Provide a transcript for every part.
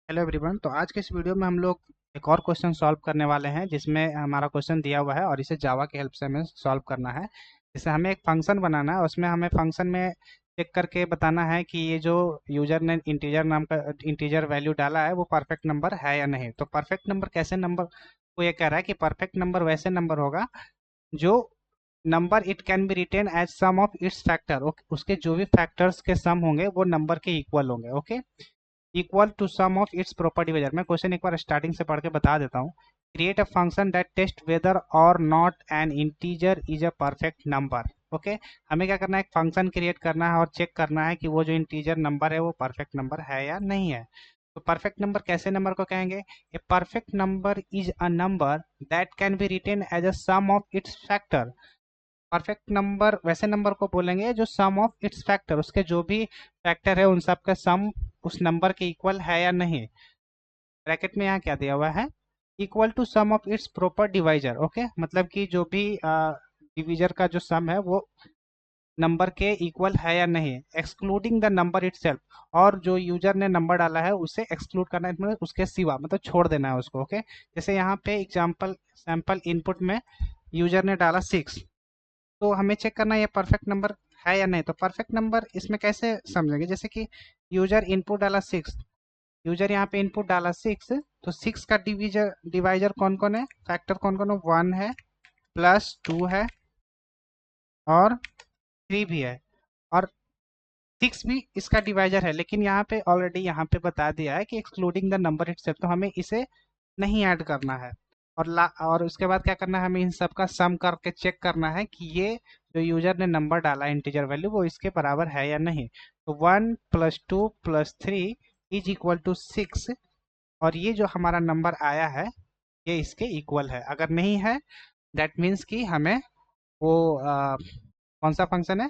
Hello everyone. तो आज के इस वीडियो में हम लोग एक और क्वेश्चन सॉल्व करने वाले हैं, जिसमें हमारा क्वेश्चन दिया हुआ है और इसे जावा की हेल्प से हमें सॉल्व करना है। जैसे हमें एक फंक्शन बनाना है, उसमें हमें फंक्शन में चेक करके बताना है कि ये जो यूजर ने इंटीजर नाम का इंटीजर वैल्यू डाला है वो परफेक्ट नंबर है या नहीं। तो परफेक्ट नंबर कैसे नंबर, वो ये कह रहा है कि परफेक्ट नंबर वैसे नंबर होगा जो number it can be written as sum of its factor, उसके जो भी फैक्टर्स के सम होंगे वो नंबर के इक्वल होंगे। Okay, equal to sum of its proper divisor. मैं क्वेश्चन एक बार स्टार्टिंग से पढ़ के बता देता हूँ। Create a function that test whether or not an integer is a perfect number. Okay, हमें क्या करना है, एक फंक्शन क्रिएट करना है और चेक करना है कि वो जो इंटीजर नंबर है वो परफेक्ट नंबर है या नहीं है। तो परफेक्ट नंबर कैसे नंबर को कहेंगे? A perfect number is a number that can be written as a sum of its factor. Perfect number वैसे नंबर को बोलेंगे जो सम ऑफ इट्स फैक्टर, उसके जो भी फैक्टर है उन सब का सम उस नंबर के इक्वल है या नहीं। ब्रैकेट में यहाँ क्या दिया हुआ है, equal to sum of its proper divisor. Okay, मतलब कि जो भी डिवीजर का जो सम है वो नंबर के इक्वल है या नहीं, एक्सक्लूडिंग द नंबर इटसेल्फ। और जो यूजर ने नंबर डाला है उसे एक्सक्लूड करना है, मतलब उसके सिवा, मतलब छोड़ देना है उसको। ओके, जैसे यहाँ पे एग्जाम्पल सैंपल इनपुट में यूजर ने डाला 6, तो हमें चेक करना है ये परफेक्ट नंबर है या नहीं। तो परफेक्ट नंबर इसमें कैसे समझेंगे, जैसे कि यूजर इनपुट डाला 6, यूजर यहाँ पे इनपुट डाला 6, तो 6 का डिवीजर डिवाइजर कौन कौन है, फैक्टर कौन कौन है, 1 है, +2 है और 3 भी है, और 6 भी इसका डिवाइजर है। लेकिन यहाँ पे ऑलरेडी यहाँ पे बता दिया है कि एक्सक्लूडिंग द नंबर इटसेल्फ, तो हमें इसे नहीं ऐड करना है। और उसके बाद क्या करना है, हमें इन सब का सम करके चेक करना है कि ये जो यूजर ने नंबर डाला इंटीजर वैल्यू वो इसके बराबर है या नहीं। तो 1 + 2 + 3 इज इक्वल टू 6, और ये जो हमारा नंबर आया है ये इसके इक्वल है। अगर नहीं है, दैट मीन्स कि हमें वो कौन सा फंक्शन है,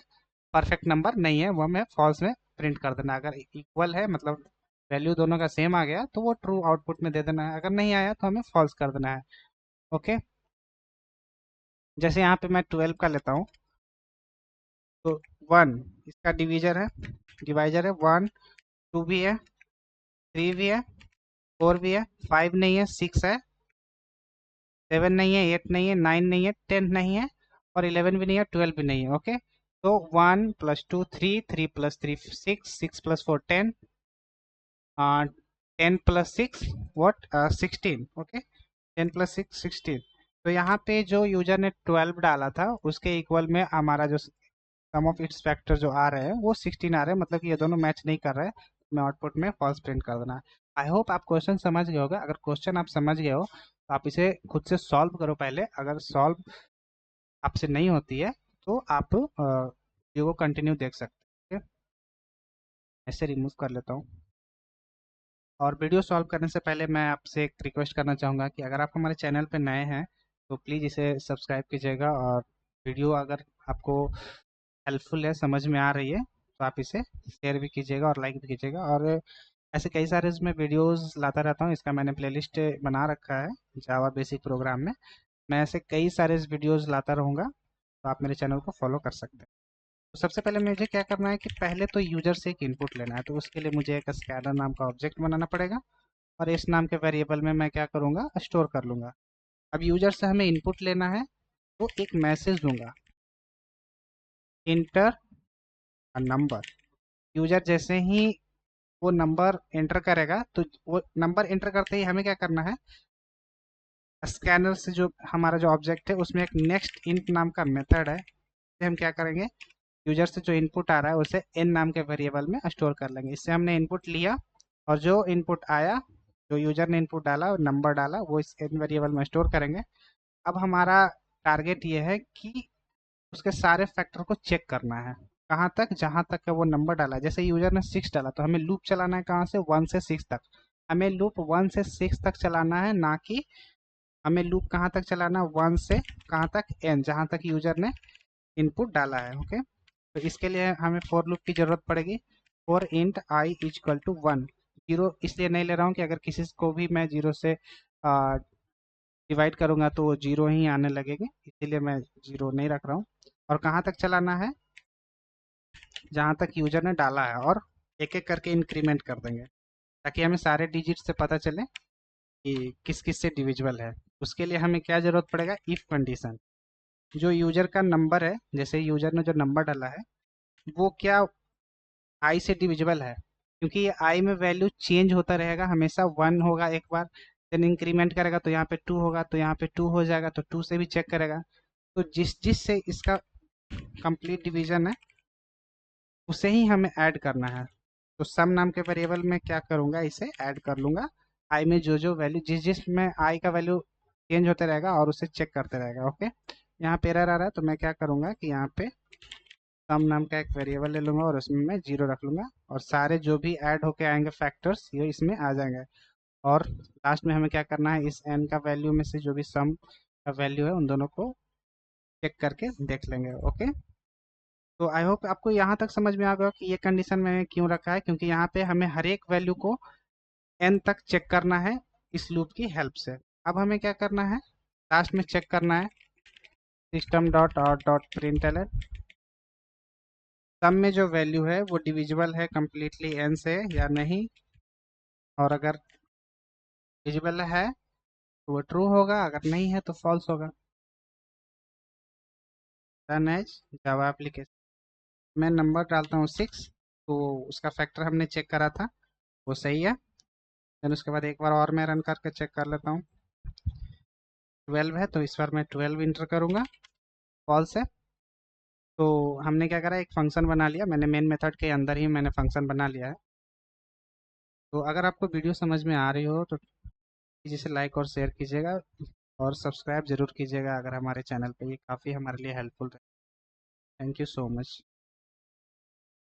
परफेक्ट नंबर नहीं है, वो हमें फॉल्स में प्रिंट कर देना है। अगर इक्वल है मतलब वैल्यू दोनों का सेम आ गया तो वो ट्रू आउटपुट में दे देना है, अगर नहीं आया तो हमें फॉल्स कर देना है। ओके, जैसे यहाँ पे मैं 12 का लेता हूँ, तो 1 इसका डिवाइजर है 1, 2 भी है, 3 भी है, 4 भी है, 5 नहीं है, 6 है, 7 नहीं है, 8 नहीं है, 9 नहीं है, 10 नहीं है, और 11 भी नहीं है, 12 भी नहीं है। ओके, तो 1 + 2 3, 3 + 3 6, 6 + 4 10, 10 + 6 व्हाट 16। ओके, 10 + 6 16। तो यहाँ पे जो यूजर ने 12 डाला था उसके इक्वल में हमारा जो सम ऑफ इट्स फैक्टर जो आ रहे हैं वो 16 आ रहे हैं, मतलब कि ये दोनों मैच नहीं कर रहे हैं। मैं आउटपुट में फॉल्स प्रिंट कर देना है। आई होप आप क्वेश्चन समझ गए होगा। अगर क्वेश्चन आप समझ गए हो तो आप इसे खुद से सॉल्व करो पहले। अगर सॉल्व आपसे नहीं होती है तो आप वीडियो को कंटिन्यू देख सकते हैं। ऐसे रिमूव कर लेता हूँ। और वीडियो सॉल्व करने से पहले मैं आपसे एक रिक्वेस्ट करना चाहूँगा कि अगर आप हमारे चैनल पर नए हैं तो प्लीज़ इसे सब्सक्राइब कीजिएगा, और वीडियो अगर आपको हेल्पफुल है, समझ में आ रही है, तो आप इसे शेयर भी कीजिएगा और लाइक भी कीजिएगा। और ऐसे कई सारे इसमें वीडियोस लाता रहता हूँ, इसका मैंने प्लेलिस्ट बना रखा है जावा बेसिक प्रोग्राम में। मैं ऐसे कई सारे वीडियोस लाता रहूँगा, तो आप मेरे चैनल को फॉलो कर सकते हैं। तो सबसे पहले मुझे क्या करना है कि पहले तो यूजर से एक इनपुट लेना है, तो उसके लिए मुझे एक स्कैनर नाम का ऑब्जेक्ट बनाना पड़ेगा, और इस नाम के वेरिएबल में मैं क्या करूँगा, स्टोर कर लूँगा। अब यूजर से हमें इनपुट लेना है, तो एक मैसेज दूंगा, इंटर अ नंबर। यूजर जैसे ही वो नंबर एंटर करेगा, तो वो नंबर एंटर करते ही हमें क्या करना है, स्कैनर से जो हमारा जो ऑब्जेक्ट है उसमें एक नेक्स्ट इंट नाम का मेथड है, इससे हम क्या करेंगे, यूजर से जो इनपुट आ रहा है उसे एन नाम के वेरिएबल में स्टोर कर लेंगे। इससे हमने इनपुट लिया, और जो इनपुट आया, जो यूजर ने इनपुट डाला और नंबर डाला, वो इस एन वेरिएबल में स्टोर करेंगे। अब हमारा टारगेट ये है कि उसके सारे फैक्टर को चेक करना है, कहाँ तक, जहाँ तक का वो नंबर डाला है। जैसे यूजर ने 6 डाला तो हमें लूप चलाना है, कहाँ से, 1 से 6 तक। हमें लूप 1 से 6 तक चलाना है, ना कि हमें लूप कहाँ तक चलाना है, 1 से कहाँ तक, एन, जहाँ तक यूजर ने इनपुट डाला है। ओके, तो इसके लिए हमें फॉर लूप की जरूरत पड़ेगी। For int I equal to 1, zero इसलिए नहीं ले रहा हूँ कि अगर किसी को भी मैं जीरो से डिवाइड करूंगा तो वो जीरो ही आने लगेगी, इसीलिए मैं जीरो नहीं रख रहा हूँ। और कहाँ तक चलाना है, जहाँ तक यूजर ने डाला है, और एक एक करके इंक्रीमेंट कर देंगे। ताकि हमें सारे डिजिट से पता चले कि किस किस से डिविजिबल है। उसके लिए हमें क्या ज़रूरत पड़ेगा, इफ़ कंडीशन। जो यूज़र का नंबर है, जैसे यूज़र ने जो नंबर डाला है वो क्या आई से डिविजिबल है, क्योंकि ये आई में वैल्यू चेंज होता रहेगा, हमेशा वन होगा एक बार, देन इंक्रीमेंट करेगा तो यहाँ पे टू होगा, तो यहाँ पे टू हो जाएगा, तो टू से भी चेक करेगा। तो जिस जिस से इसका कंप्लीट डिवीजन है उसे ही हमें ऐड करना है। तो सम नाम के वेरिएबल में क्या करूँगा, इसे ऐड कर लूँगा। आई में जो जो वैल्यू जिस जिस में आई का वैल्यू चेंज होता रहेगा और उसे चेक करते रहेगा। ओके, यहाँ पे एरर आ रहा है तो मैं क्या करूँगा कि यहाँ पे सम नाम का एक वेरिएबल ले लूँगा और उसमें मैं जीरो रख लूँगा, और सारे जो भी ऐड होके आएंगे फैक्टर्स ये इसमें आ जाएंगे। और लास्ट में हमें क्या करना है, इस एन का वैल्यू में से जो भी सम का वैल्यू है उन दोनों को चेक करके देख लेंगे। ओके, तो आई होप आपको यहाँ तक समझ में आ गया कि ये कंडीशन मैंने क्यों रखा है, क्योंकि यहाँ पे हमें हर एक वैल्यू को एन तक चेक करना है इस लूप की हेल्प से। अब हमें क्या करना है, लास्ट में चेक करना है system dot out dot println sum में जो वैल्यू है वो डिविजिबल है कम्प्लीटली एन से या नहीं, और अगर डिविजिबल है तो वो ट्रू होगा, अगर नहीं है तो फॉल्स होगा। Run as Java application. मैं नंबर डालता हूँ 6, तो उसका फैक्टर हमने चेक करा था वो सही है। देन उसके बाद एक बार और मैं रन करके चेक कर लेता हूँ। 12 है तो इस बार मैं 12 इंटर करूँगा, फॉल्स है। तो हमने क्या करा, एक फंक्शन बना लिया, मैंने मेन मेथड के अंदर ही मैंने फंक्शन बना लिया है। तो अगर आपको वीडियो समझ में आ रही हो तो इसे लाइक और शेयर कीजिएगा, और सब्सक्राइब जरूर कीजिएगा अगर हमारे चैनल पे, ये काफ़ी हमारे लिए हेल्पफुल है। Thank you so much.